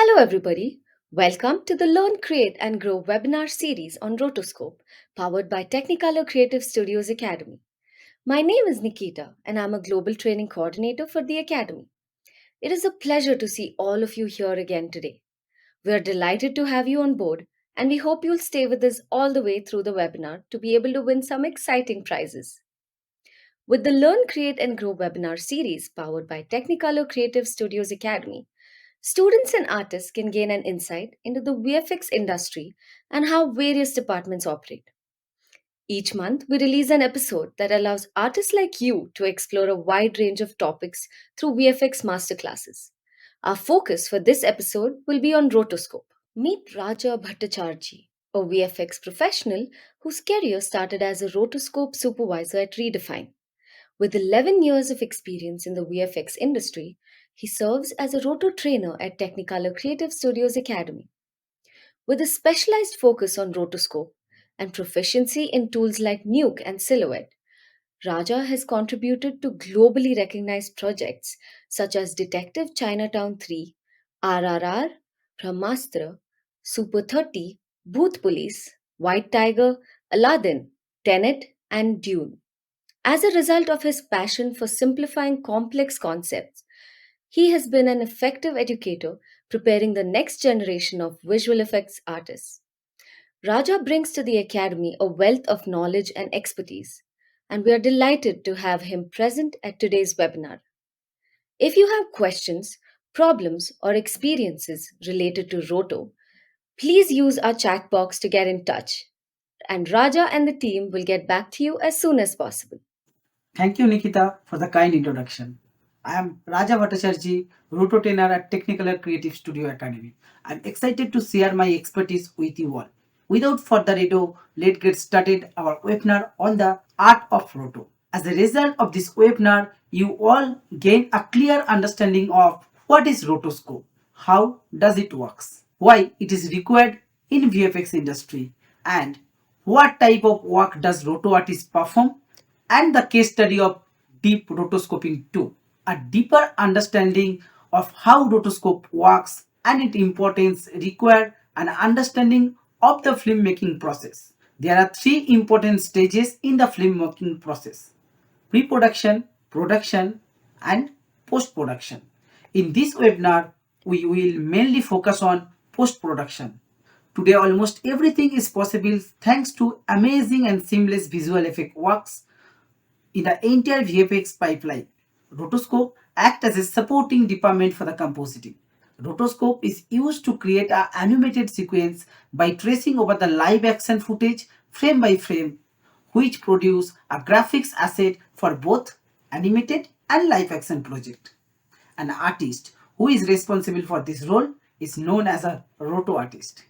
Hello, everybody. Welcome to the Learn, Create, and Grow webinar series on Rotoscope, powered by Technicolor Creative Studios Academy. My name is Nikita, and I'm a Global Training Coordinator for the Academy. It is a pleasure to see all of you here again today. We are delighted to have you on board, and we hope you'll stay with us all the way through the webinar to be able to win some exciting prizes. With the Learn, Create, and Grow webinar series powered by Technicolor Creative Studios Academy, students and artists can gain an insight into the VFX industry and how various departments operate. Each month, we release an episode that allows artists like you to explore a wide range of topics through VFX masterclasses. Our focus for this episode will be on rotoscope. Meet Raja Bhattacharjee, a VFX professional whose career started as a rotoscope supervisor at Redefine. With 11 years of experience in the VFX industry, he serves as a roto trainer at Technicolor Creative Studios Academy. With a specialized focus on rotoscope and proficiency in tools like Nuke and Silhouette, Raja has contributed to globally recognized projects such as Detective Chinatown 3, RRR, Brahmastra, Super 30, Booth Police, White Tiger, Aladdin, Tenet, and Dune. As a result of his passion for simplifying complex concepts, he has been an effective educator preparing the next generation of visual effects artists. Raja brings to the Academy a wealth of knowledge and expertise, and we are delighted to have him present at today's webinar. If you have questions, problems, or experiences related to Roto, please use our chat box to get in touch, and Raja and the team will get back to you as soon as possible. Thank you, Nikita, for the kind introduction. I am Raja Bhattacharjee, Roto Trainer at Technicolor Creative Studio Academy. I'm excited to share my expertise with you all. Without further ado, let's get started our webinar on the art of Roto. As a result of this webinar, you all gain a clear understanding of what is rotoscope, how does it works, why it is required in VFX industry, and what type of work does roto artist perform, and the case study of deep rotoscoping too. A deeper understanding of how rotoscope works and its importance require an understanding of the filmmaking process. There are three important stages in the filmmaking process: pre-production, production, and post-production. In this webinar, we will mainly focus on post-production. Today, almost everything is possible thanks to amazing and seamless visual effect works in the entire VFX pipeline. Rotoscope acts as a supporting department for the compositing. Rotoscope is used to create an animated sequence by tracing over the live action footage frame by frame, which produce a graphics asset for both animated and live action project. An artist who is responsible for this role is known as a roto artist.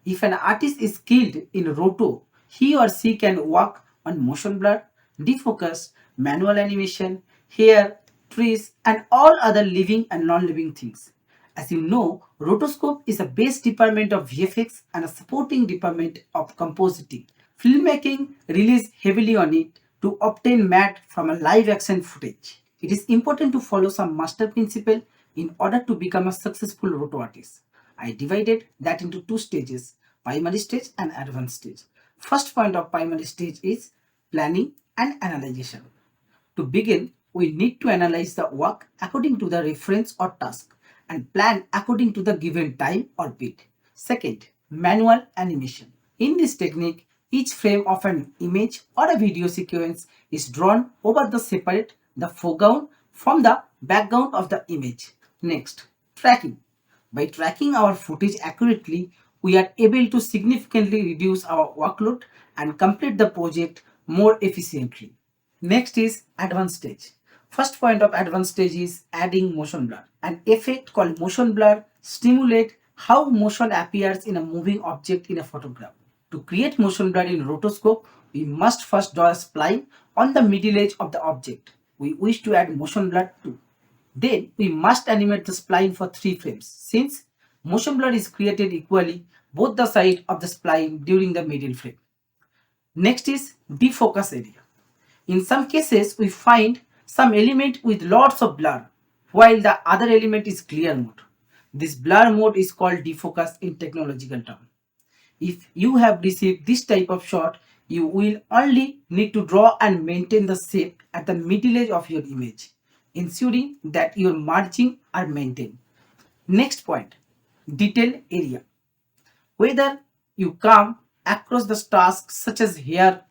If an artist is skilled in roto, he or she can work on motion blur, defocus, manual animation, hair, trees, and all other living and non-living things. As you know, rotoscope is a base department of VFX and a supporting department of compositing. Filmmaking relies heavily on it to obtain matte from a live action footage. It is important to follow some master principle in order to become a successful roto artist. I divided that into two stages: primary stage and advanced stage. First point of primary stage is planning and analyzation. To begin, we need to analyze the work according to the reference or task and plan according to the given time or bit. Second, manual animation. In this technique, each frame of an image or a video sequence is drawn over the separate the foreground from the background of the image. Next, tracking. By tracking our footage accurately, we are able to significantly reduce our workload and complete the project more efficiently. Next is advanced stage. First point of advanced stage is adding motion blur. An effect called motion blur stimulates how motion appears in a moving object in a photograph. To create motion blur in rotoscope, we must first draw a spline on the middle edge of the object we wish to add motion blur to. Then we must animate the spline for 3 frames, since motion blur is created equally both the side of the spline during the middle frame. Next is defocus area. In some cases, we find some element with lots of blur, while the other element is clear mode. This blur mode is called defocus in technological term. If you have received this type of shot, you will only need to draw and maintain the shape at the middle edge of your image, ensuring that your margin are maintained. Next point, detail area. Whether you come across the tasks such as hair,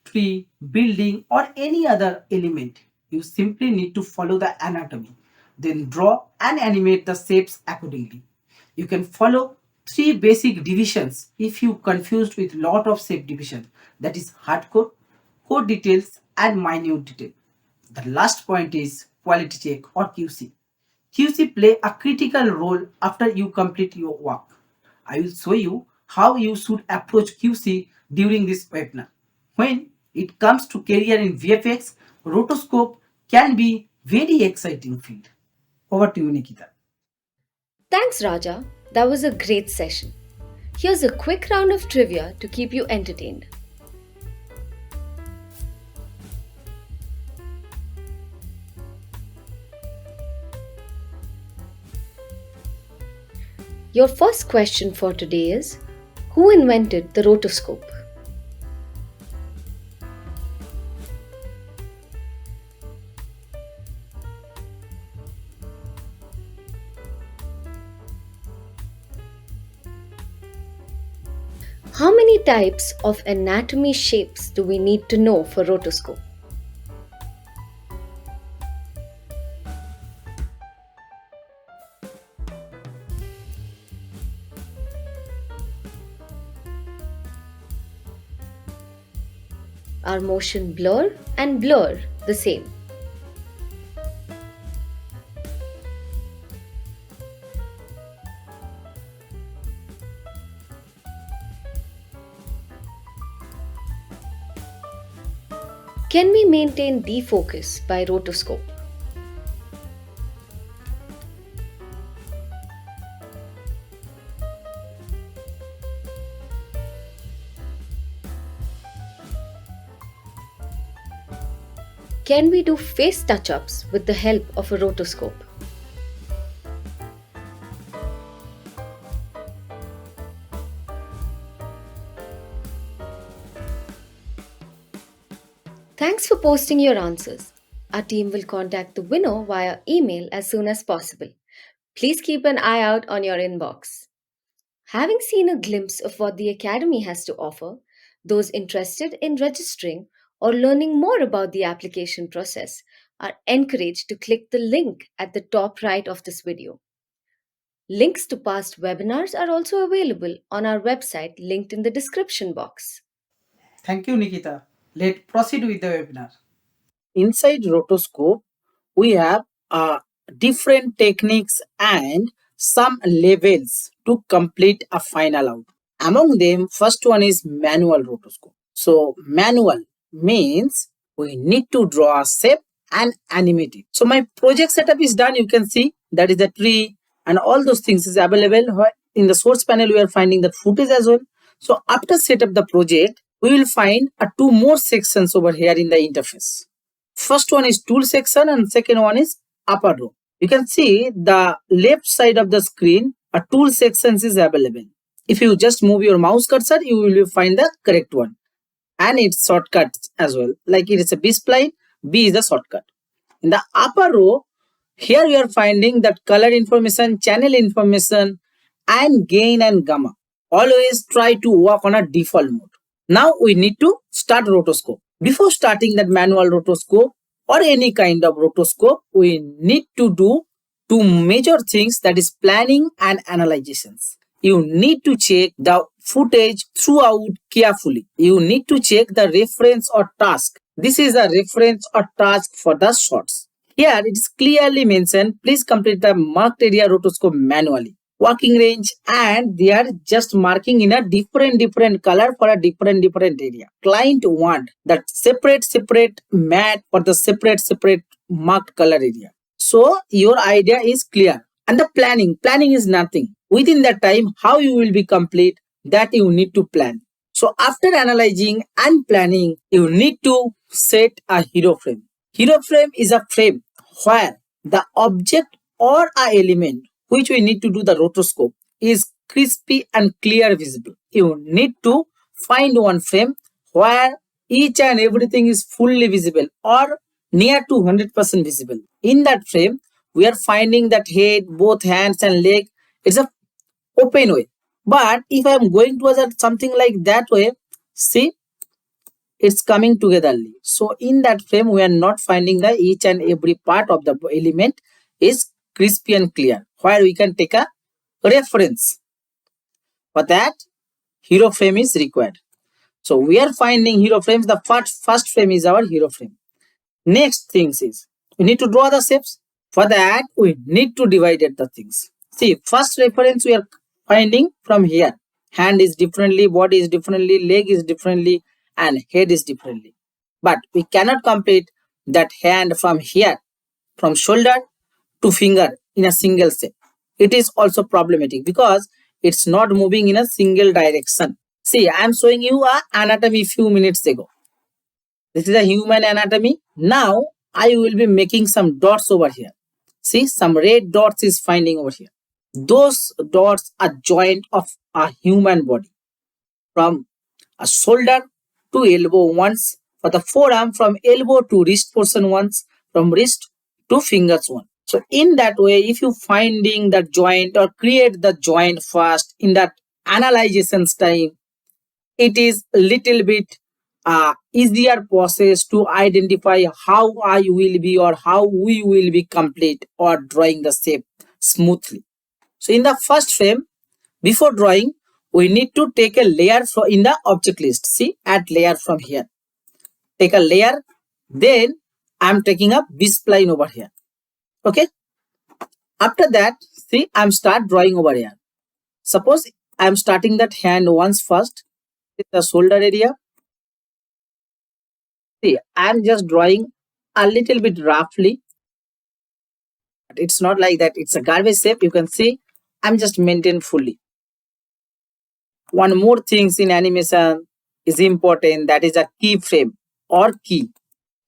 tree, building, or any other element, you simply need to follow the anatomy, then draw and animate the shapes accordingly. You can follow three basic divisions if you confused with lot of shape division, that is hardcore, core details, and minute detail. The last point is quality check or QC. QC play a critical role after you complete your work. I will show you how you should approach QC during this webinar. When it comes to career in VFX, rotoscope can be very exciting field. Over to you, Nikita. Thanks, Raja. That was a great session. Here's a quick round of trivia to keep you entertained. Your first question for today is: who invented the rotoscope? How many types of anatomy shapes do we need to know for rotoscope? Are motion blur and blur the same? Can we maintain defocus by rotoscope? Can we do face touch-ups with the help of a rotoscope? Thanks for posting your answers. Our team will contact the winner via email as soon as possible. Please keep an eye out on your inbox. Having seen a glimpse of what the Academy has to offer, those interested in registering or learning more about the application process are encouraged to click the link at the top right of this video. Links to past webinars are also available on our website linked in the description box. Thank you, Nikita. Let's proceed with the webinar. Inside rotoscope, we have different techniques and some levels to complete a final out. Among them, first one is manual rotoscope. So manual means we need to draw a shape and animate it. So my project setup is done. You can see that is the tree and all those things is available. In the source panel, we are finding that footage as well. So after set up the project, we will find two more sections over here in the interface. First one is tool section and second one is upper row. You can see the left side of the screen, a tool sections is available. If you just move your mouse cursor, you will find the correct one. And its shortcut as well. Like it is a B spline, B is the shortcut. In the upper row, here we are finding that color information, channel information, and gain and gamma. Always try to work on a default mode. Now we need to start rotoscope. Before starting that manual rotoscope or any kind of rotoscope, we need to do two major things, that is planning and analyzations. You need to check the footage throughout carefully. You need to check the reference or task. This is a reference or task for the shots. Here it is clearly mentioned, please complete the marked area rotoscope manually. Working range, and they are just marking in a different color for a different area. Client want that separate mat for the separate marked color area. So your idea is clear. And the planning is nothing. Within that time, how you will be complete, that you need to plan. So after analyzing and planning, you need to set a hero frame. Hero frame is a frame where the object or a element which we need to do the rotoscope is crispy and clear visible. You need to find one frame where each and everything is fully visible or near to 100% visible. In that frame, we are finding that head, both hands and leg. It's a open way. But if I am going towards something like that way, see, it's coming togetherly. So in that frame, we are not finding the each and every part of the element is crispy and clear, where we can take a reference. For that, hero frame is required. So we are finding hero frames. The first frame is our hero frame. Next things is we need to draw the shapes. For that, we need to divide the things. See, first reference we are finding from here. Hand is differently, body is differently, leg is differently, and head is differently. But we cannot complete that hand from here, from shoulder to finger in a single step. It is also problematic because it's not moving in a single direction. See, I am showing you a anatomy few minutes ago. This is a human anatomy. Now I will be making some dots over here. See, some red dots is finding over here. Those dots are joint of a human body, from a shoulder to elbow once, for the forearm from elbow to wrist portion once, from wrist to fingers one. So in that way, if you finding the joint or create the joint first in that analyzations time, it is a little bit easier process to identify how I will be or how we will be complete or drawing the shape smoothly. So in the first frame, before drawing, we need to take a layer in the object list. See, add layer from here. Take a layer. Then I'm taking a B-spline over here. Okay. After that, see, I'm start drawing over here. Suppose I'm starting that hand once first with the shoulder area. See, I'm just drawing a little bit roughly. But it's not like that. It's a garbage shape. You can see I'm just maintain fully. One more things in animation is important, that is a keyframe or key.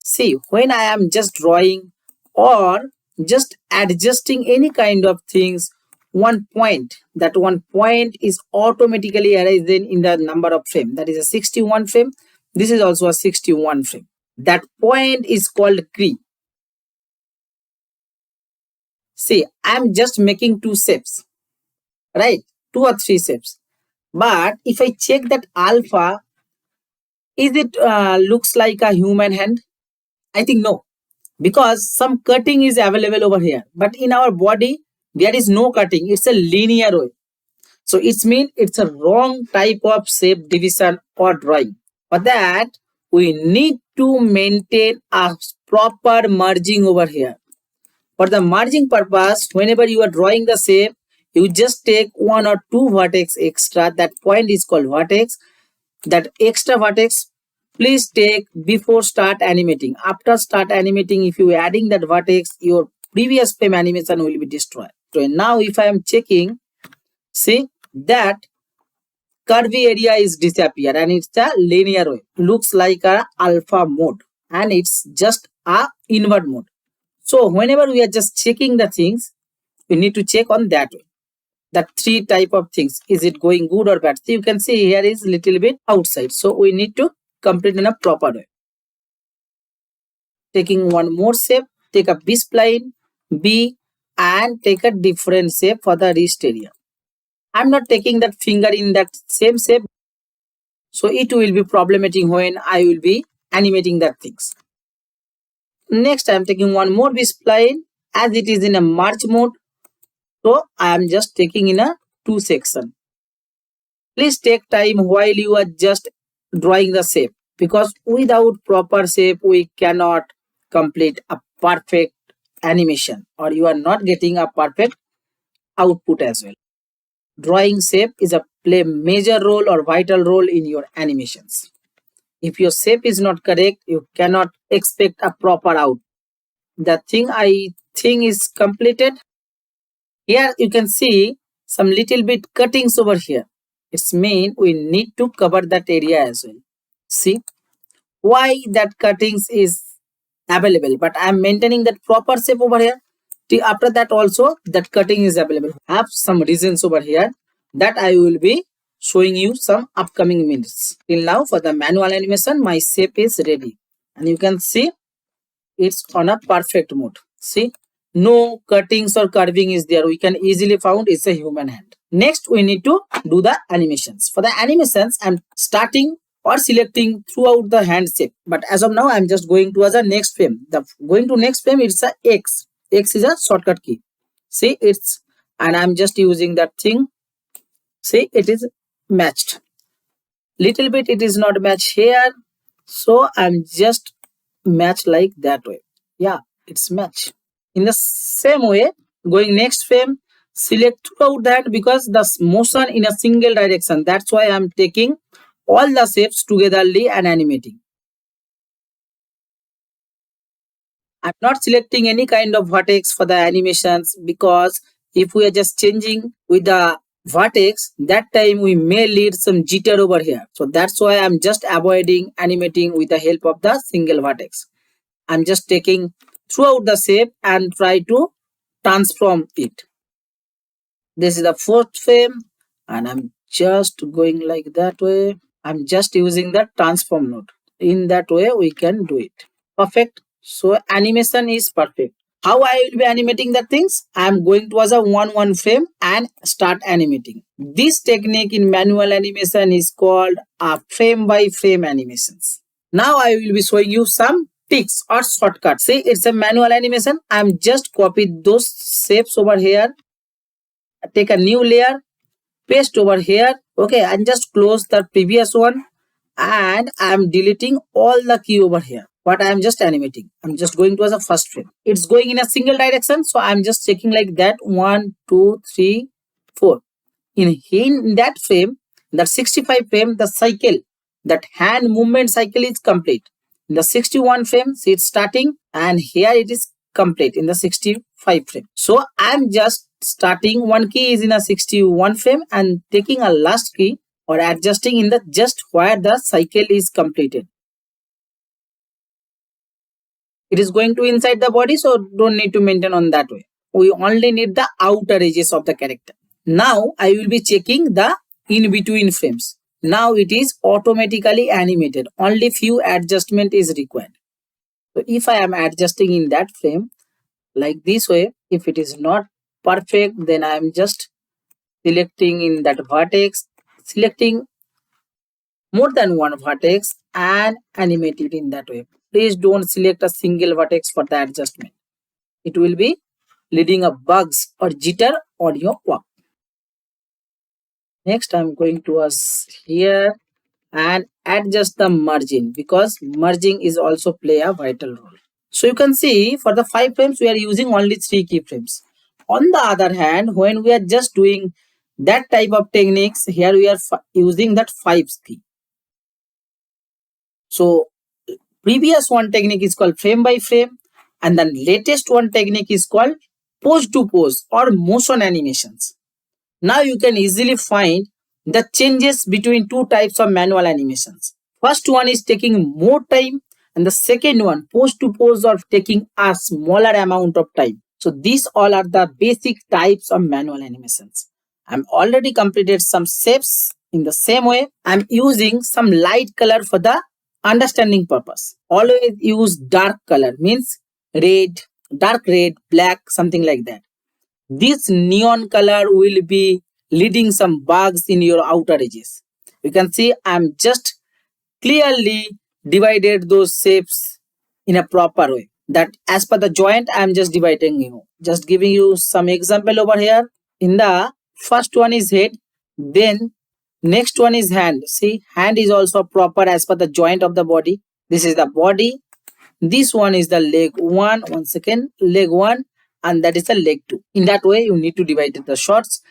See, when I am just drawing or just adjusting any kind of things, one point is automatically arisen in the number of frame. That is a 61 frame. This is also a 61 frame. That point is called key. See, I'm just making two shapes, right? 2 or 3 shapes. But if I check that alpha, is it looks like a human hand? I think no, because some cutting is available over here. But in our body, there is no cutting. It's a linear way. So it means it's a wrong type of shape division or drawing. For that, we need to maintain a proper merging over here. For the merging purpose, whenever you are drawing the shape, you just take 1 or 2 vertex extra. That point is called vertex. That extra vertex, please take before start animating. After start animating, if you are adding that vertex, your previous frame animation will be destroyed. So now if I am checking, see that curvy area is disappear and it's a linear way. Looks like a alpha mode and it's just a inward mode. So whenever we are just checking the things, we need to check on that way. That 3 type of things. Is it going good or bad? So you can see here is little bit outside. So we need to complete in a proper way. Taking one more shape, take a B-spline, B, and take a different shape for the wrist area. I'm not taking that finger in that same shape. So it will be problematic when I will be animating that things. Next, I'm taking one more B-spline as it is in a merge mode. So I am just taking in a 2 section. Please take time while you are just drawing the shape, because without proper shape we cannot complete a perfect animation or you are not getting a perfect output as well. Drawing shape is a play major role or vital role in your animations. If your shape is not correct, you cannot expect a proper output. The thing I think is completed. Here you can see some little bit cuttings over here. It's mean we need to cover that area as well. See why that cuttings is available, but I'm maintaining that proper shape over here. After that also that cutting is available. I have some reasons over here that I will be showing you some upcoming minutes. Till now for the manual animation my shape is ready and you can see it's on a perfect mode. See, no cuttings or curving is there. We can easily found it's a human hand. Next we need to do the animations. For the animations I'm starting or selecting throughout the hand shape, but as of now I'm just going towards the next frame. The going to next frame, it's a X. X is a shortcut key. See, it's, and I'm just using that thing. See, it is matched. Little bit it is not matched here, so I'm just match like that way. Yeah, it's match. In the same way, going next frame, select throughout that because the motion in a single direction. That's why I'm taking all the shapes togetherly and animating. I'm not selecting any kind of vertex for the animations because if we are just changing with the vertex, that time we may lead some jitter over here. So that's why I'm just avoiding animating with the help of the single vertex. I'm just taking throughout the shape and try to transform it. This is the fourth frame and I'm just going like that way. I'm just using the transform node. In that way we can do it. Perfect. So animation is perfect. How I will be animating the things? I am going towards a 1 frame and start animating. This technique in manual animation is called a frame by frame animations. Now I will be showing you some tricks or shortcuts. See, it's a manual animation. I am just copied those shapes over here. Take a new layer, paste over here. Okay, and just close the previous one. And I am deleting all the key over here. But I am just animating. I'm just going towards the first frame. It's going in a single direction. So I'm just checking like that. 1, 2, 3, 4. In that frame, that 65 frame, the cycle, that hand movement cycle is complete. In the 61 frame, see it's starting and here it is complete in the 65 frame. So I'm just starting, one key is in a 61 frame and taking a last key or adjusting in the just where the cycle is completed. It is going to inside the body, so don't need to maintain on that way. We only need the outer edges of the character. Now I will be checking the in between frames. Now it is automatically animated. Only few adjustment is required. So if I am adjusting in that frame like this way, if it is not perfect, then I am just selecting in that vertex, selecting more than one vertex and animate it in that way. Please don't select a single vertex for the adjustment. It will be leading a bugs or jitter on your work. Next, I'm going to us here and adjust the margin because merging is also play a vital role. So you can see for the 5 frames, we are using only 3 keyframes. On the other hand, when we are just doing that type of techniques, here we are using that 5 key. So previous one technique is called frame by frame and the latest one technique is called pose to pose or motion animations. Now you can easily find the changes between two types of manual animations. First one is taking more time and the second one, pose to pose, or taking a smaller amount of time. So these all are the basic types of manual animations. I'm already completed some shapes. In the same way, I'm using some light color for the understanding purpose. Always use dark color, means red, dark red, black, something like that. This neon color will be leading some bugs in your outer edges. You can see I'm just clearly divided those shapes in a proper way. That as per the joint, I'm just dividing you. Just giving you some example over here. In the first one is head, then next one is hand. See, hand is also proper as per the joint of the body. This is the body. This one is the leg 1. 1 second, leg 1. And that is the leg 2. In that way, you need to divide the shots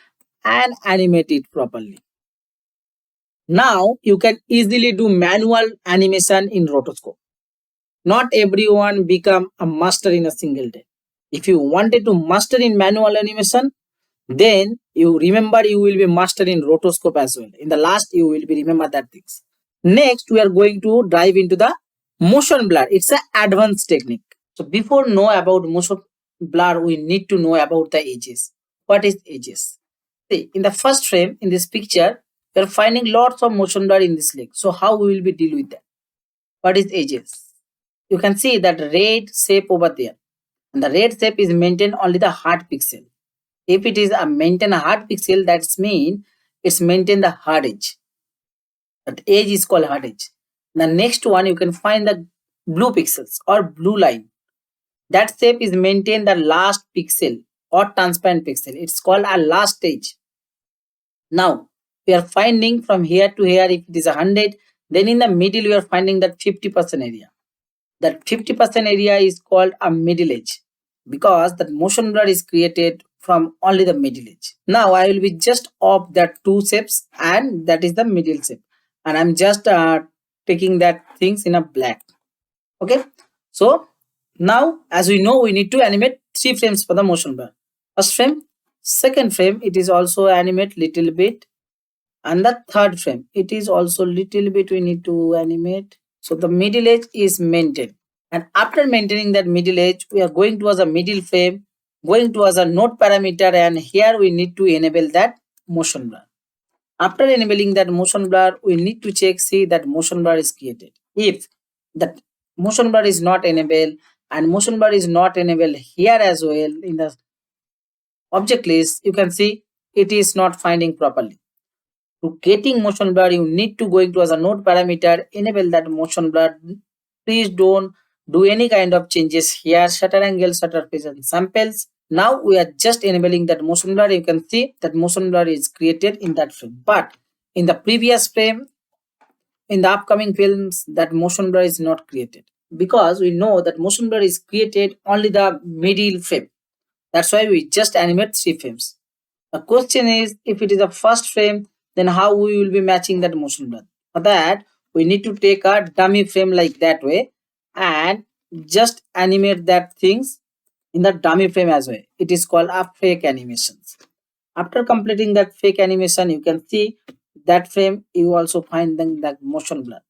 and animate it properly. Now, you can easily do manual animation in rotoscope. Not everyone become a master in a single day. If you wanted to master in manual animation, then you remember you will be master in rotoscope as well. In the last, you will be remember that things. Next, we are going to dive into the motion blur. It's an advanced technique. So before know about motion blur, we need to know about the edges. What is edges? See, in the first frame in this picture, we are finding lots of motion blur in this leg. So how we will be deal with that? What is edges? You can see that red shape over there. And the red shape is maintained only the hard pixel. If it is a maintain a hard pixel, that's mean it's maintain the hard edge. That edge is called hard edge. The next one you can find the blue pixels or blue line. That shape is maintain the last pixel or transparent pixel. It's called a last edge. Now we are finding from here to here, if it is 100, then in the middle we are finding that 50% area. That 50% area is called a middle edge because that motion blur is created from only the middle edge. Now I will be just off that two shapes and that is the middle shape, and I'm just taking that things in a black. Okay, so now as we know, we need to animate 3 frames for the motion blur. First frame, second frame, it is also animate little bit, and the third frame it is also little bit we need to animate. So the middle edge is maintained, and after maintaining that middle edge we are going towards a middle frame, going towards a node parameter, and here we need to enable that motion blur. After enabling that motion blur, we need to check see that motion blur is created. If that motion blur is not enabled and motion blur is not enabled here as well in the object list, you can see it is not finding properly. To getting motion blur, you need to go into as a node parameter, enable that motion blur. Please don't do any kind of changes here. Shutter angle, shutter phase and samples. Now we are just enabling that motion blur. You can see that motion blur is created in that frame. But in the previous frame, in the upcoming films, that motion blur is not created. Because we know that motion blur is created only the middle frame. That's why we just animate 3 frames. The question is, if it is the first frame, then how we will be matching that motion blur? For that, we need to take a dummy frame like that way and just animate that things in the dummy frame as well. It is called a fake animations. After completing that fake animation, you can see that frame, you also find then that motion blur.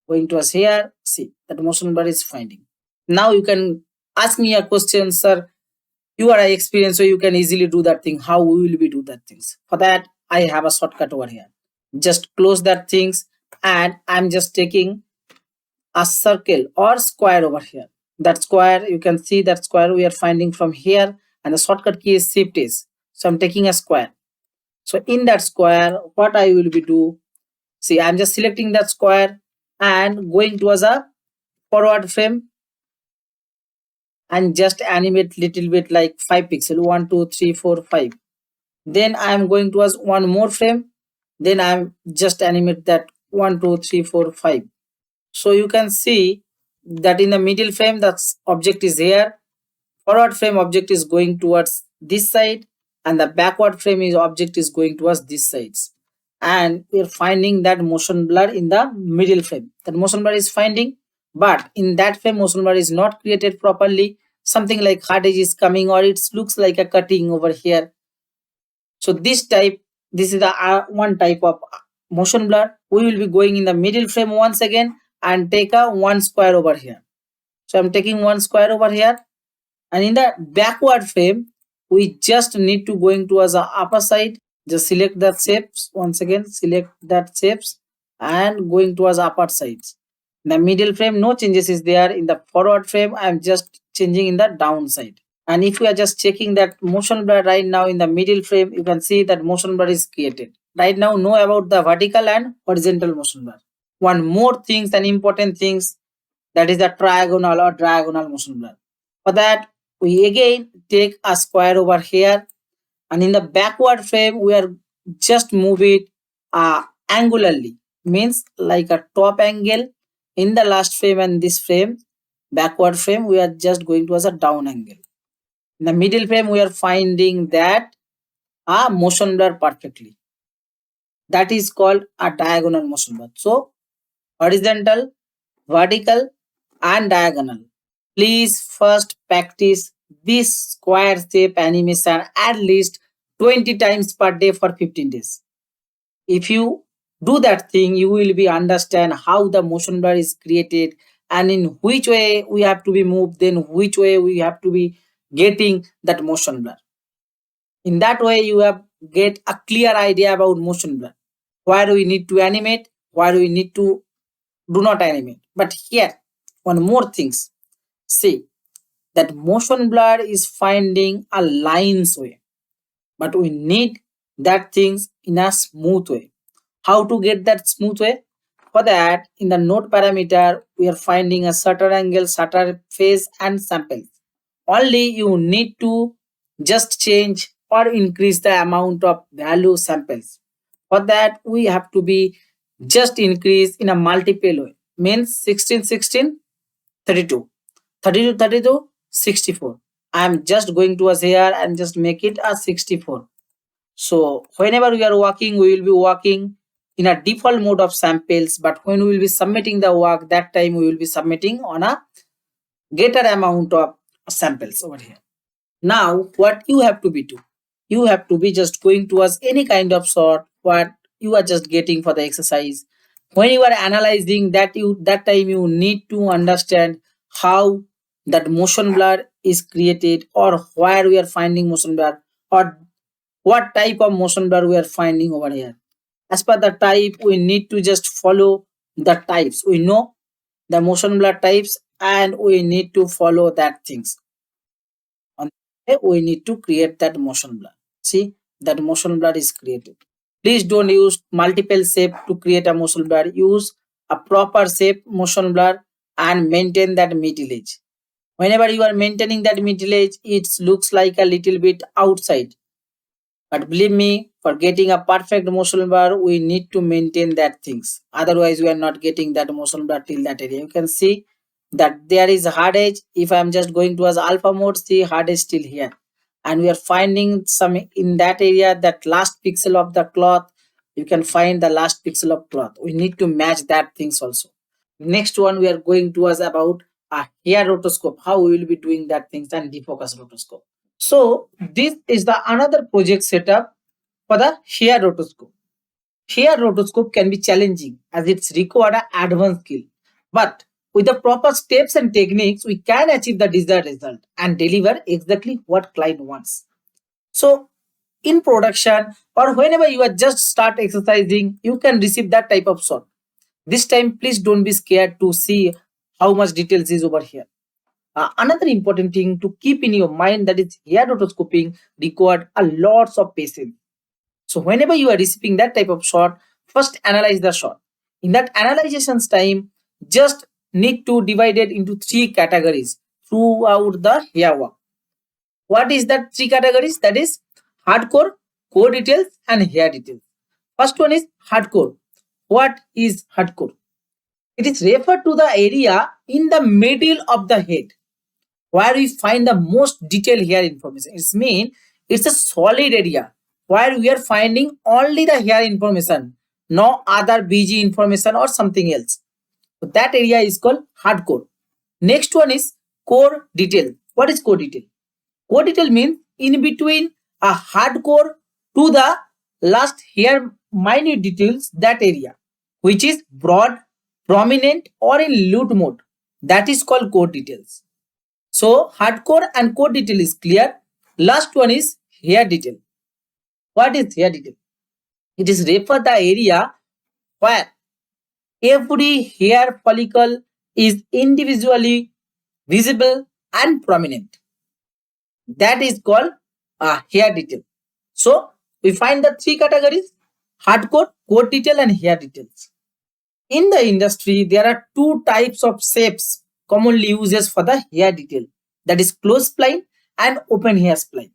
Going to us here, see that motion blur is finding. Now you can ask me a question, sir. You are experienced, so you can easily do that thing. How will we do that things? For that, I have a shortcut over here. Just close that things, and I'm just taking a circle or square over here. That square, you can see that square we are finding from here, and the shortcut key is shift is. So I'm taking a square. So in that square, what I will be do? See, I'm just selecting that square and going towards a forward frame and just animate little bit like 5 pixel 1 2 3 4 5. Then I'm going towards one more frame, then I'm just animate that 1 2 3 4 5. So you can see that in the middle frame that object is here, forward frame object is going towards this side, and the backward frame is object is going towards this sides, and we're finding that motion blur in the middle frame. That motion blur is finding, but in that frame motion blur is not created properly. Something like hard edge is coming, or it looks like a cutting over here. So this is the one type of motion blur. We will be going in the middle frame once again and take a one square over here. So I'm taking one square over here, and in the backward frame we just need to going towards the upper side. Just select that shapes once again, select that shapes and going towards upper sides. In the middle frame no changes is there. In the forward frame I'm just changing in the down side. And if we are just checking that motion blur right now in the middle frame, you can see that motion blur is created. Right now know about the vertical and horizontal motion blur. One more things and important things, that is the trigonal or diagonal motion blur. For that we again take a square over here, and in the backward frame we are just move it angularly, means like a top angle. In the last frame and this frame, backward frame, we are just going towards a down angle. In the middle frame we are finding that a motion blur perfectly. That is called a diagonal motion blur. So horizontal, vertical and diagonal. Please first practice this square shape animation at least 20 times per day for 15 days. If you do that thing, you will be understand how the motion blur is created and in which way we have to be moved, then which way we have to be getting that motion blur. In that way, you have get a clear idea about motion blur. Where we need to animate, where we need to do not animate. But here, one more things. See, that motion blur is finding a lines way, but we need that things in a smooth way. How to get that smooth way? For that, in the node parameter, we are finding a shutter angle, shutter phase, and samples. Only you need to just change or increase the amount of value samples. For that, we have to be just increase in a multiple way. Means 16, 16, 32. 32, 32, 64. I am just going towards here and just make it a 64. So whenever we are working, we will be working in a default mode of samples, but when we will be submitting the work, that time we will be submitting on a greater amount of samples over here. Now, what you have to be do? You have to be just going towards any kind of sort what you are just getting for the exercise. When you are analyzing that time you need to understand how that motion blur is created or where we are finding motion blur or what type of motion blur we are finding over here. As per the type, we need to just follow the types. We know the motion blur types and we need to follow that things. On that, we need to create that motion blur. See, that motion blur is created. Please don't use multiple shape to create a motion blur. Use a proper shape motion blur and maintain that middle edge. Whenever you are maintaining that middle edge, it looks like a little bit outside. But believe me, for getting a perfect motion blur, we need to maintain that things. Otherwise, we are not getting that motion blur till that area. You can see that there is a hard edge. If I am just going towards alpha mode, see hard edge still here. And we are finding some in that area, that last pixel of the cloth. You can find the last pixel of cloth. We need to match that things also. Next one, we are going towards about a hair rotoscope. How we will be doing that things and defocus rotoscope. So this is the another project setup for the hair rotoscope. Hair rotoscope can be challenging as it's require an advanced skill. But with the proper steps and techniques, we can achieve the desired result and deliver exactly what client wants. So in production or whenever you are just start exercising, you can receive that type of shot. This time, please don't be scared to see how much details is over here. Another important thing to keep in your mind that is hair rotoscoping required a lots of patience. So whenever you are receiving that type of shot, first analyze the shot. In that analyzations time, just need to divide it into three categories throughout the hair work. What is that three categories? That is hardcore, core details, and hair details. First one is hardcore. What is hardcore? It is referred to the area in the middle of the head where we find the most detailed hair information. It means it's a solid area where we are finding only the hair information, no other BG information or something else. So that area is called hardcore. Next one is core detail. What is core detail? Core detail means in between a hardcore to the last hair minute details, that area, which is broad, prominent or in loot mode. That is called core details. So hardcore and core detail is clear. Last one is hair detail. What is hair detail? It is refer the area where every hair follicle is individually visible and prominent. That is called hair detail. So we find the three categories: hardcore, core detail, and hair details. In the industry, there are two types of shapes commonly used for the hair detail. That is closed spline and open hair spline.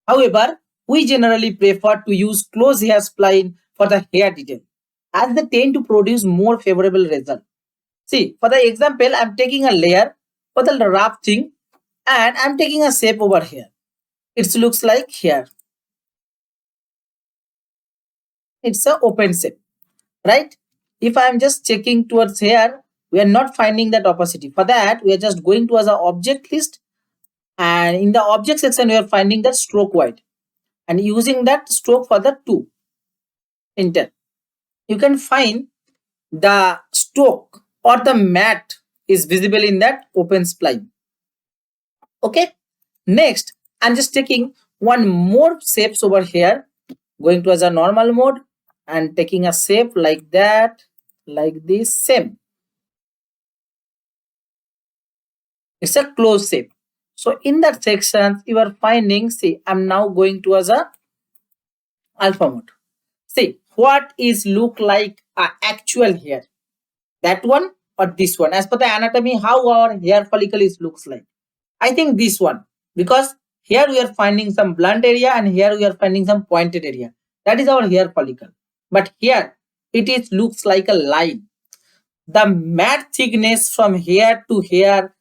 However, we generally prefer to use closed hair spline for the hair detail as they tend to produce more favorable result. See, for the example, I'm taking a layer for the rough thing and I'm taking a shape over here. It looks like here. It's an open shape, right? If I'm just checking towards here, we are not finding that opacity. For that, we are just going towards our object list, and in the object section, we are finding that stroke white and using that stroke for the 2. Enter. You can find the stroke or the mat is visible in that open spline. Okay. Next, I'm just taking one more shapes over here, going to as a normal mode and taking a shape like that, like this, same. It's a closed shape. So in that section, you are finding, see, I'm now going to as a alpha mode. See, what is look like a actual hair? That one or this one? As per the anatomy, how our hair follicle is looks like. I think this one, because here we are finding some blunt area and here we are finding some pointed area. That is our hair follicle. But here it is looks like a line. The mat thickness from here to here,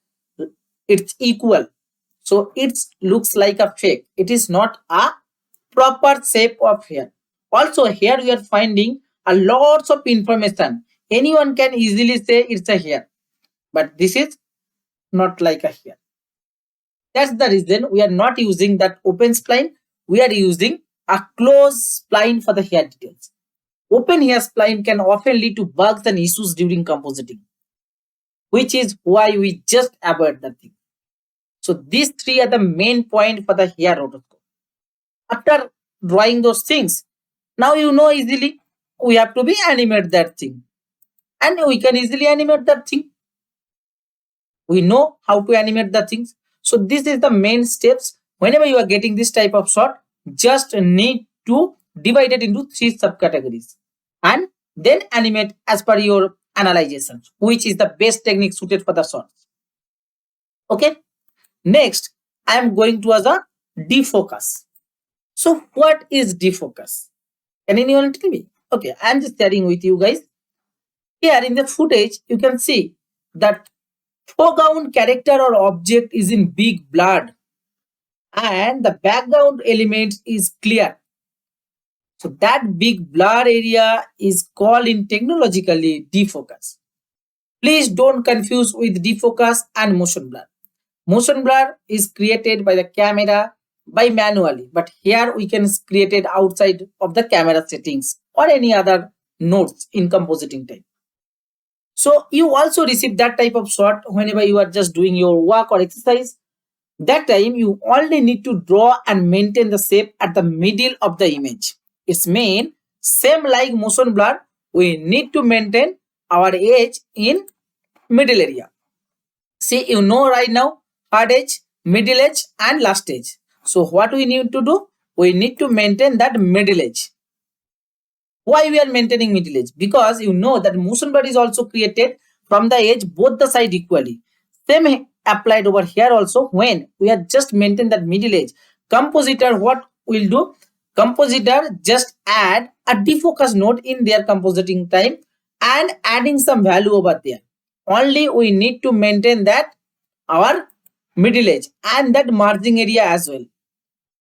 it's equal. So it looks like a fake. It is not a proper shape of hair. Also here we are finding a lots of information. Anyone can easily say it's a hair, but this is not like a hair. That's the reason we are not using that open spline. We are using a closed spline for the hair details. Open hair spline can often lead to bugs and issues during compositing, which is why we just avoid the thing. So these three are the main point for the hair rotoscope. After drawing those things, now you know easily we have to be animate that thing. And we can easily animate that thing. We know how to animate the things. So this is the main steps. Whenever you are getting this type of shot, just need to divide it into three subcategories and then animate as per your analyzation, which is the best technique suited for the shots. Okay. Next, I am going to as a defocus. So what is defocus? Can anyone tell me? Okay, I am just sharing with you guys. Here in the footage, you can see that foreground character or object is in big blurred and the background element is clear. So that big blur area is called in technologically defocus. Please don't confuse with defocus and motion blur. Motion blur is created by the camera by manually, but here we can create it outside of the camera settings or any other nodes in compositing time. So you also receive that type of shot whenever you are just doing your work or exercise. That time you only need to draw and maintain the shape at the middle of the image. It's mean same like motion blur, we need to maintain our edge in middle area. See, you know right now hard edge, middle edge and last edge. So what we need to do? We need to maintain that middle edge. Why we are maintaining middle edge? Because you know that motion blur is also created from the edge both the side equally. Same applied over here also when we are just maintain that middle edge. Compositor what will do? Compositor just add a defocus node in their compositing time and adding some value over there. Only we need to maintain that our middle edge and that margin area as well.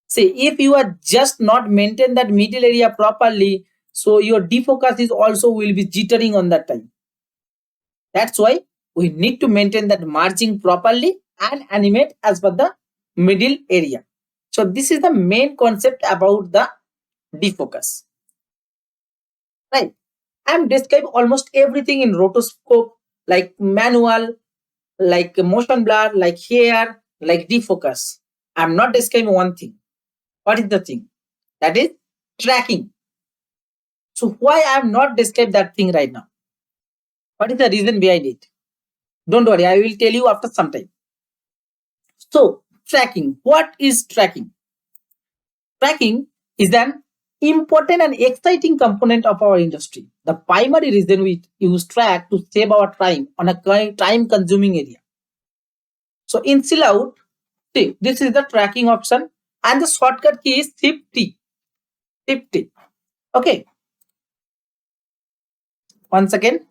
See, if you are just not maintain that middle area properly, so your defocus is also will be jittering on that time. That's why we need to maintain that margin properly and animate as per the middle area. So this is the main concept about the defocus. Right. I'm describing almost everything in rotoscope, like manual, like motion blur, like hair, like defocus. I'm not describing one thing. What is the thing? That is tracking. So why I am not describing that thing right now? What is the reason behind it? Don't worry, I will tell you after some time. So tracking. What is tracking? Tracking is an important and exciting component of our industry. The primary reason we use track to save our time on a time consuming area. So in Sillout, see, this is the tracking option and the shortcut key is Shift T. Shift T. Okay. Once again,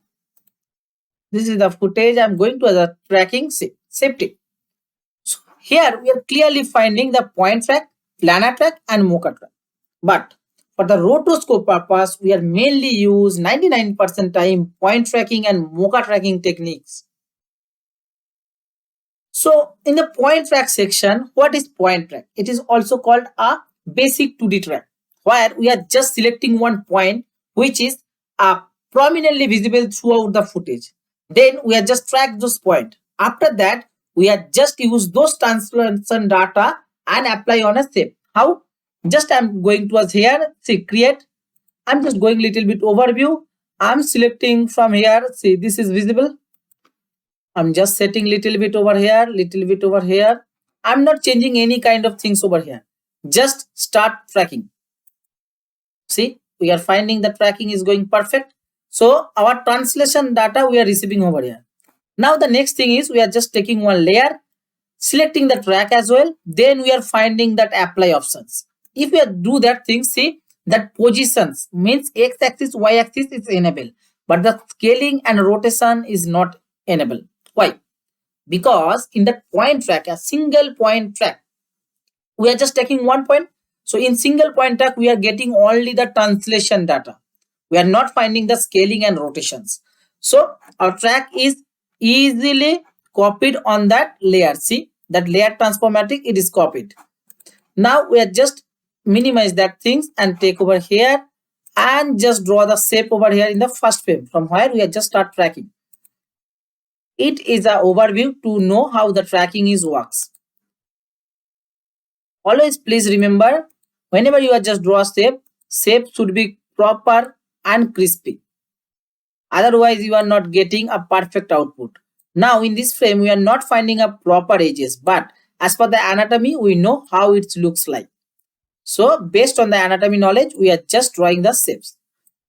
this is the footage. I'm going to the tracking safety. So here we are clearly finding the point track, planar track, and Mocha track. But for the rotoscope purpose, we are mainly use 99% time point tracking and Mocha tracking techniques. So in the point track section, what is point track? It is also called a basic 2D track, where we are just selecting one point which is prominently visible throughout the footage. Then we are just track those point. After that, we are just use those translation data and apply on a shape. How? Just I'm going towards here, see create. I'm just going little bit overview. I'm selecting from here, see this is visible. I'm just setting little bit over here, little bit over here. I'm not changing any kind of things over here. Just start tracking. See, we are finding the tracking is going perfect. So our translation data we are receiving over here. Now the next thing is we are just taking one layer, selecting the track as well. Then we are finding that apply options. If we do that thing, see that positions means x-axis, y-axis is enabled, but the scaling and rotation is not enabled. Why? Because in that point track, a single point track, we are just taking one point. So in single point track, we are getting only the translation data. We are not finding the scaling and rotations. So our track is easily copied on that layer. See that layer transformatic, it is copied. Now we are just minimize that things and take over here and just draw the shape over here in the first frame from where we are just start tracking. It is an overview to know how the tracking is works. Always please remember, whenever you are just draw a shape should be proper and crispy. Otherwise, you are not getting a perfect output. Now, in this frame, we are not finding a proper edges, but as per the anatomy, we know how it looks like. So, based on the anatomy knowledge, we are just drawing the shapes.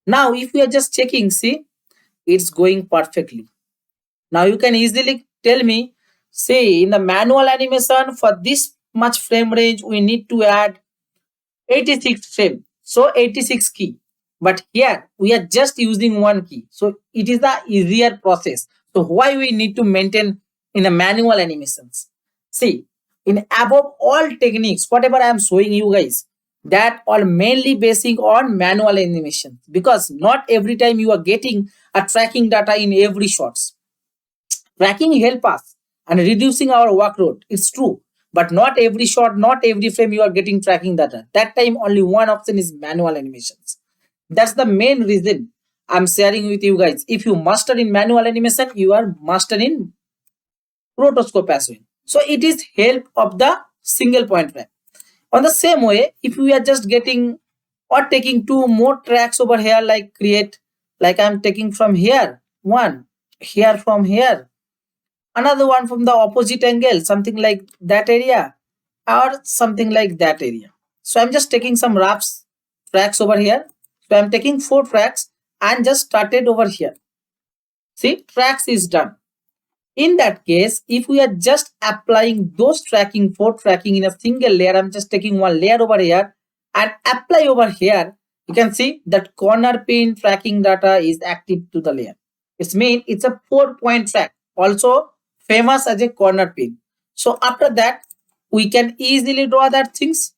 Now, if we are just checking, see, it's going perfectly. Now, you can easily tell me, see, in the manual animation, for this much frame range, we need to add 86 frame. So 86 key. But here we are just using one key. So it is the easier process. So why we need to maintain in the manual animations? See, in above all techniques, whatever I am showing you guys, that all mainly basing on manual animation, because not every time you are getting a tracking data in every shots. Tracking help us and reducing our workload. It's true. But not every shot, not every frame you are getting tracking data. That time only one option is manual animations. That's the main reason I'm sharing with you guys. If you master in manual animation, you are master in rotoscope as well. So it is help of the single point track. On the same way, if we are just getting or taking two more tracks over here, like create, like I'm taking from here, one, here from here, another one from the opposite angle, something like that area or something like that area. So I'm just taking some rough tracks over here. So I'm taking 4 tracks and just started over here. See, tracks is done. In that case, if we are just applying those tracking, 4 tracking in a single layer, I'm just taking one layer over here and apply over here. You can see that corner pin tracking data is active to the layer. It means it's a 4-point track, also famous as a corner pin. So after that, we can easily draw that things.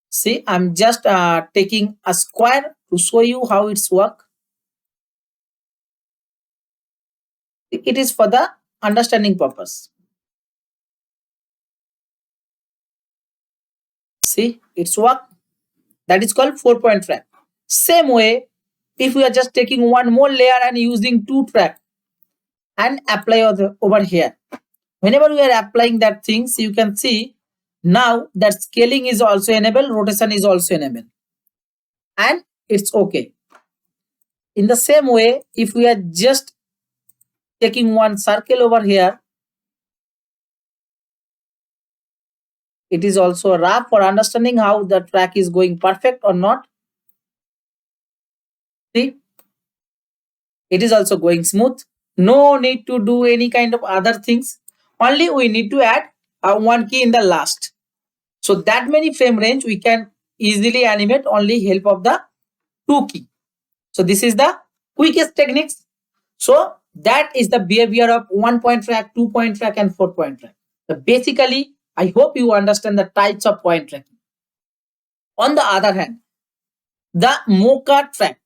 See, I'm just taking a square to show you how it's work. It is for the understanding purpose. See, it's work. That is called 4-point track. Same way, if we are just taking one more layer and using 2 track and apply over here. Whenever we are applying that things, you can see now that scaling is also enabled, rotation is also enabled. And it's okay. In the same way, if we are just taking one circle over here, it is also rough for understanding how the track is going perfect or not. See, it is also going smooth. No need to do any kind of other things. Only we need to add one key in the last. So that many frame range we can easily animate only help of the 2 key. So this is the quickest techniques. So that is the behavior of 1-point track, 2-point track and 4-point track. So basically, I hope you understand the types of point tracking. On the other hand, the Mocha track.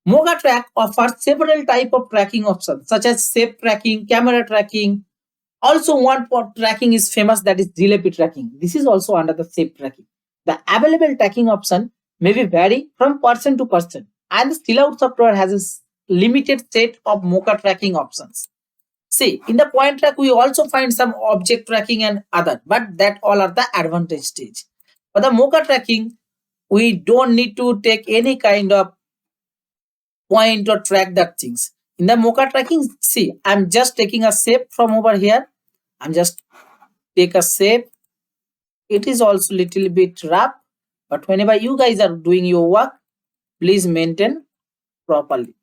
Mocha track offers several type of tracking options such as shape tracking, camera tracking. Also, one for tracking is famous, that is Jalopy tracking. This is also under the shape tracking. The available tracking option may be vary from person to person, and the Stilout software has a limited set of Mocha tracking options. See, in the point track, we also find some object tracking and other, but that all are the advantage stage. For the Mocha tracking, we don't need to take any kind of point or track that things. In the Mocha tracking, see, I'm just taking a shape from over here. I'm just take a shape. It is also little bit rough, but whenever you guys are doing your work, please maintain properly.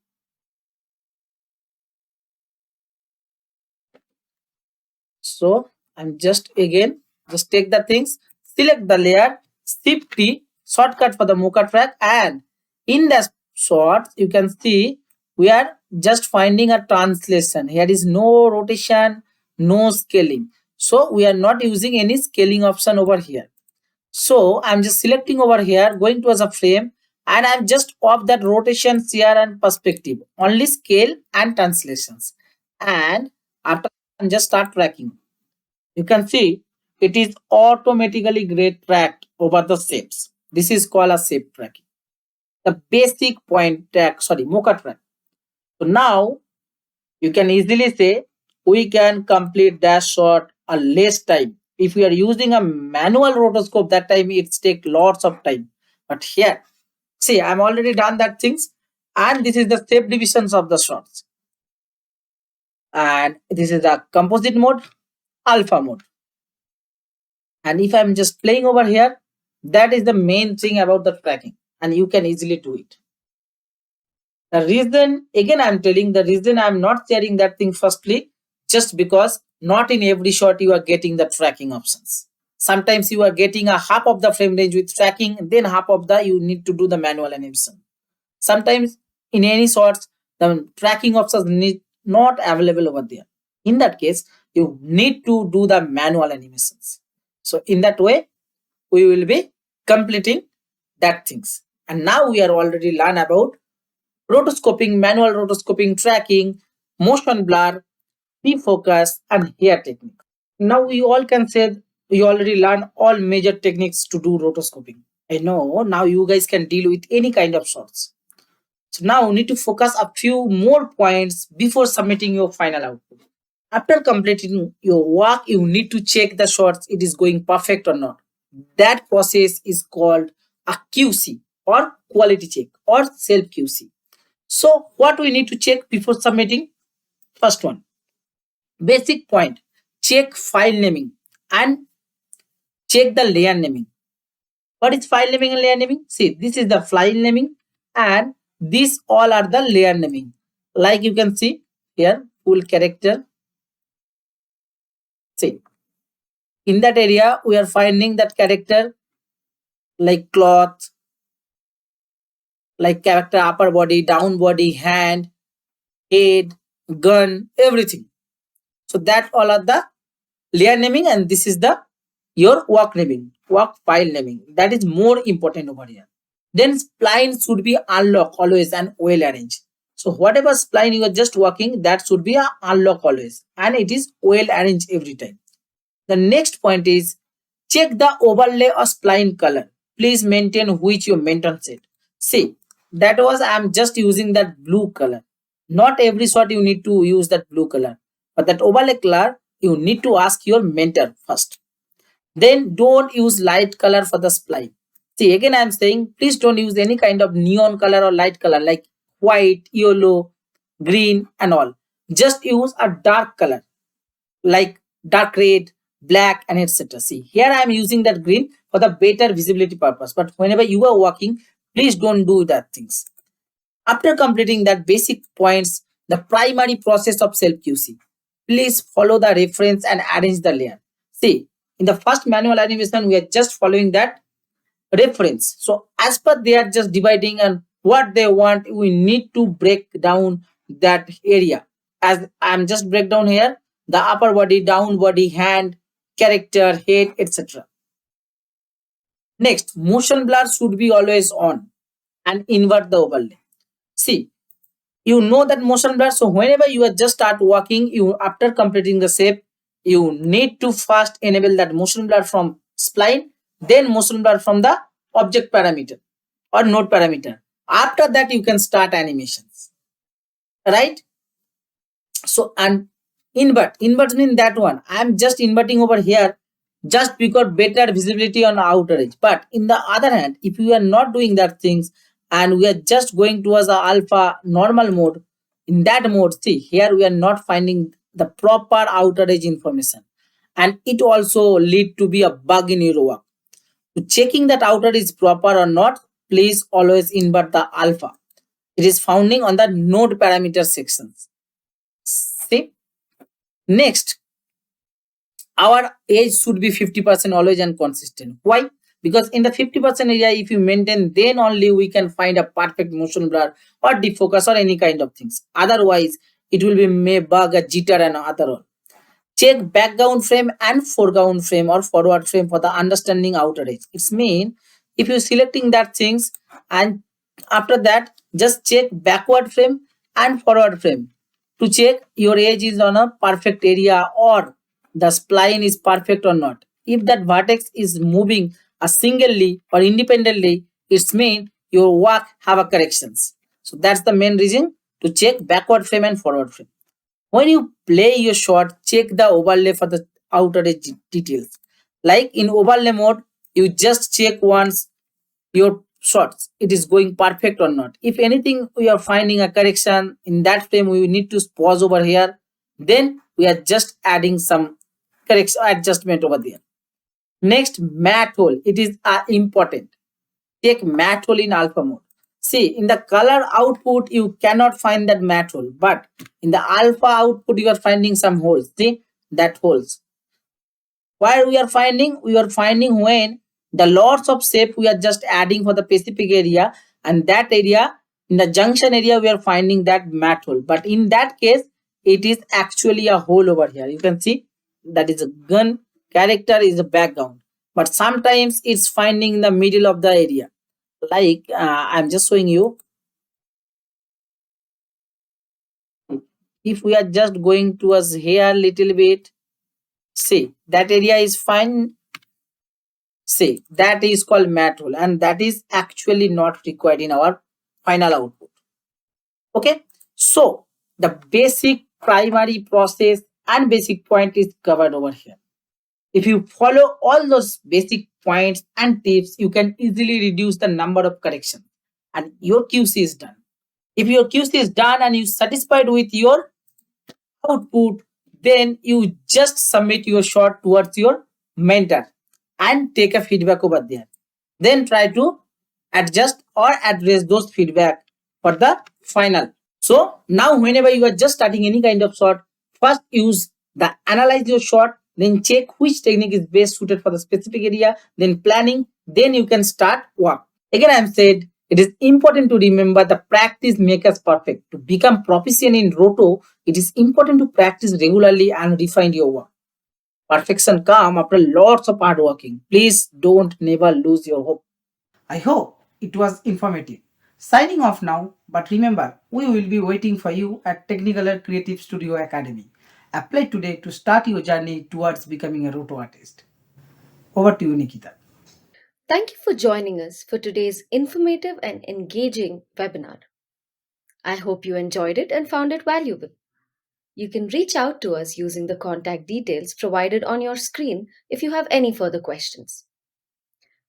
So I'm just again, just take the things, select the layer, shift T, shortcut for the Mocha track, and in the short, you can see we are just finding a translation. Here is no rotation, no scaling. So we are not using any scaling option over here. So I'm just selecting over here, going towards a frame, and I'm just off that rotation, shear, and perspective. Only scale and translations. And after I'm just start tracking. You can see it is automatically get tracked over the shapes. This is called a shape tracking. The basic point track, sorry, Mocha track. So now you can easily say we can complete that shot a less time. If we are using a manual rotoscope, that time it take lots of time. But here, see, I'm already done that things, and this is the shape divisions of the shots. And this is the composite mode, alpha mode. And if I'm just playing over here, that is the main thing about the tracking, and you can easily do it. The reason, again, I'm telling the reason I'm not sharing that thing firstly, just because not in every shot you are getting the tracking options. Sometimes you are getting a half of the frame range with tracking, then half of the you need to do the manual animation. Sometimes in any sorts, the tracking options need not available over there. In that case, you need to do the manual animations. So in that way, we will be completing that things. And now we are already learn about rotoscoping, manual rotoscoping, tracking, motion blur, defocus, and hair technique. Now we all can say we already learn all major techniques to do rotoscoping. I know now you guys can deal with any kind of shots. So now we need to focus a few more points before submitting your final output. After completing your work, you need to check the shots it is going perfect or not. That process is called a QC or quality check or self QC. So what we need to check before submitting? First one, basic point, check file naming and check the layer naming. What is file naming and layer naming? See, this is the file naming and these all are the layer naming. Like you can see here, full character. See, in that area, we are finding that character like cloth, like character upper body, down body, hand, head, gun, everything. So that all are the layer naming, and this is the your work naming, work file naming. That is more important over here. Then spline should be unlock always and well arranged. So whatever spline you are just working, that should be a unlock always, and it is well arranged every time. The next point is check the overlay or spline color. Please maintain which you maintain set. See, that was I'm just using that blue color. Not every shot you need to use that blue color, but that overlay color you need to ask your mentor first. Then don't use light color for the spline. See, again I'm saying please don't use any kind of neon color or light color like white, yellow, green and all. Just use a dark color like dark red, black and etc. See, here I am using that green for the better visibility purpose, but whenever you are working, please don't do that things. After completing that basic points, the primary process of self QC, please follow the reference and arrange the layer. See, in the first manual animation, we are just following that reference. So as per they are just dividing and what they want, we need to break down that area. As I'm just break down here, the upper body, down body, hand, character, head, etc. Next, motion blur should be always on and invert the overlay. See, you know that motion blur. So whenever you are just start working, you after completing the shape, you need to first enable that motion blur from spline, then motion blur from the object parameter or node parameter. After that, you can start animations, right? So, and Invert mean that one. I'm just inverting over here just because better visibility on outer edge. But in the other hand, if we are not doing that things and we are just going towards the alpha normal mode, in that mode, see here we are not finding the proper outer edge information. And it also lead to be a bug in your work. To checking that outer is proper or not, please always invert the alpha. It is founding on the node parameter sections. See, next, our edge should be 50% always and consistent. Why? Because in the 50% area, if you maintain, then only we can find a perfect motion blur or defocus or any kind of things. Otherwise, it will be may bug a jitter and other all. Check background frame and foreground frame or forward frame for the understanding outer edge. It's mean if you selecting that things and after that just check backward frame and forward frame to check your edge is on a perfect area or the spline is perfect or not. If that vertex is moving a singly or independently, it's mean your work have a corrections. So that's the main reason to check backward frame and forward frame. When you play your shot, check the overlay for the outer edge details. Like in overlay mode, you just check once your shots, it is going perfect or not. If anything, we are finding a correction in that frame, we need to pause over here. Then we are just adding some correction adjustment over there. Next, matte hole. It is important. Take matte hole in alpha mode. See, in the color output, you cannot find that matte hole, but in the alpha output, you are finding some holes. See, that holes. Why we are finding? We are finding when the lots of shape we are just adding for the specific area, and that area in the junction area we are finding that matte hole. But in that case, it is actually a hole over here. You can see that is a gun character is a background, but sometimes it's finding in the middle of the area. Like I'm just showing you. If we are just going towards here little bit, see that area is fine. See that is called matte hole, and that is actually not required in our final output. Okay, so the basic primary process and basic point is covered over here. If you follow all those basic points and tips, you can easily reduce the number of corrections and your QC is done. If your QC is done and you satisfied with your output, then you just submit your shot towards your mentor and take a feedback over there. Then try to adjust or address those feedback for the final. So now whenever you are just starting any kind of shot, first use the analyze your shot, then check which technique is best suited for the specific area, then planning, then you can start work. Again, I am said it is important to remember the practice makes us perfect. To become proficient in roto, it is important to practice regularly and refine your work. Perfection come after lots of hard working. Please don't never lose your hope. I hope it was informative. Signing off now, but remember, we will be waiting for you at Technicolor Creative Studio Academy. Apply today to start your journey towards becoming a roto artist. Over to you, Nikita. Thank you for joining us for today's informative and engaging webinar. I hope you enjoyed it and found it valuable. You can reach out to us using the contact details provided on your screen if you have any further questions.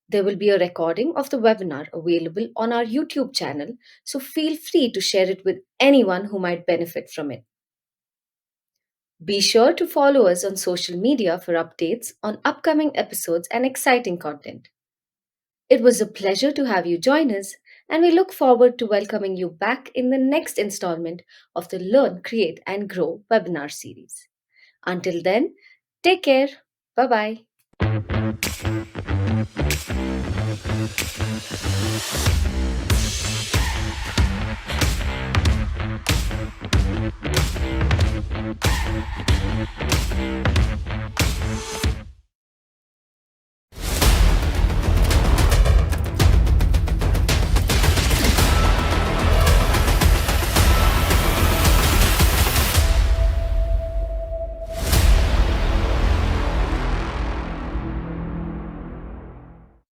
There will be a recording of the webinar available on our YouTube channel, so feel free to share it with anyone who might benefit from it. Be sure to follow us on social media for updates on upcoming episodes and exciting content. It was a pleasure to have you join us, and we look forward to welcoming you back in the next installment of the Learn, Create, and Grow webinar series. Until then, take care. Bye bye.